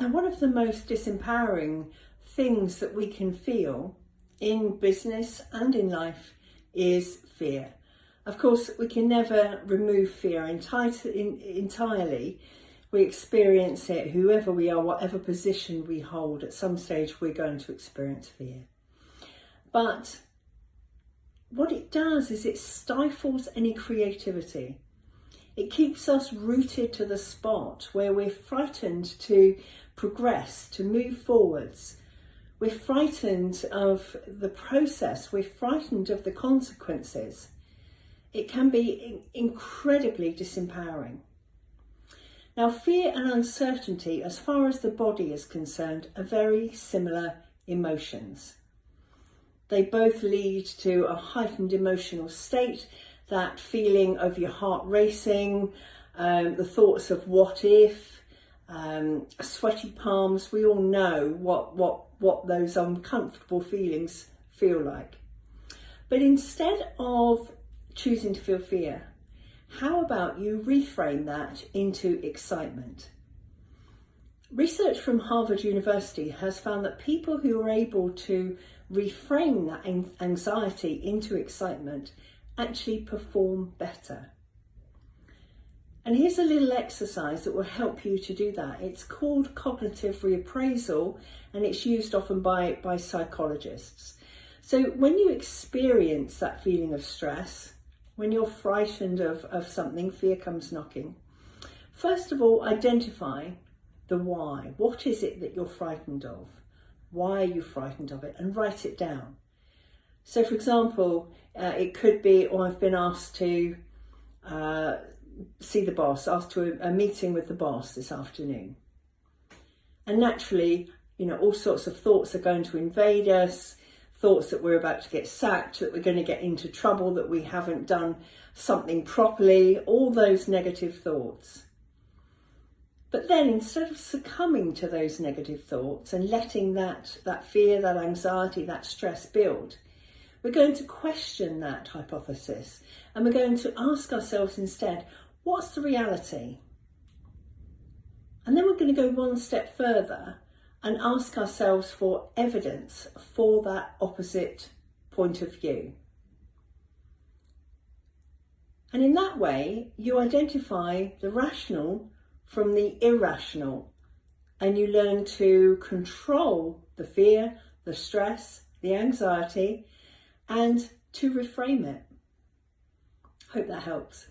Now, one of the most disempowering things that we can feel in business and in life is fear. Of course, we can never remove fear entirely. We experience it, whoever we are, whatever position we hold, at some stage we're going to experience fear. But what it does is it stifles any creativity. It keeps us rooted to the spot where we're frightened to progress, to move forwards. We're frightened of the process. We're frightened of the consequences. It can be incredibly disempowering. Now, fear and uncertainty, as far as the body is concerned, are very similar emotions. They both lead to a heightened emotional state, that feeling of your heart racing, the thoughts of what if, sweaty palms. We all know what those uncomfortable feelings feel like. But instead of choosing to feel fear, how about you reframe that into excitement? Research from Harvard University has found that people who are able to reframe that anxiety into excitement actually perform better. And here's a little exercise that will help you to do that. It's called cognitive reappraisal, and it's used often by psychologists. So when you experience that feeling of stress, when you're frightened of something, fear comes knocking, first of all, identify the why. What is it that you're frightened of? Why are you frightened of it? And write it down. So, for example, it could be, I've been asked to see the boss, asked to a meeting with the boss this afternoon. And naturally, all sorts of thoughts are going to invade us, thoughts that we're about to get sacked, that we're going to get into trouble, that we haven't done something properly, all those negative thoughts. But then, instead of succumbing to those negative thoughts and letting that fear, that anxiety, that stress build, we're going to question that hypothesis, and we're going to ask ourselves instead, what's the reality? And then we're going to go one step further and ask ourselves for evidence for that opposite point of view. And in that way, you identify the rational from the irrational, and you learn to control the fear, the stress, the anxiety, and to reframe it. Hope that helps.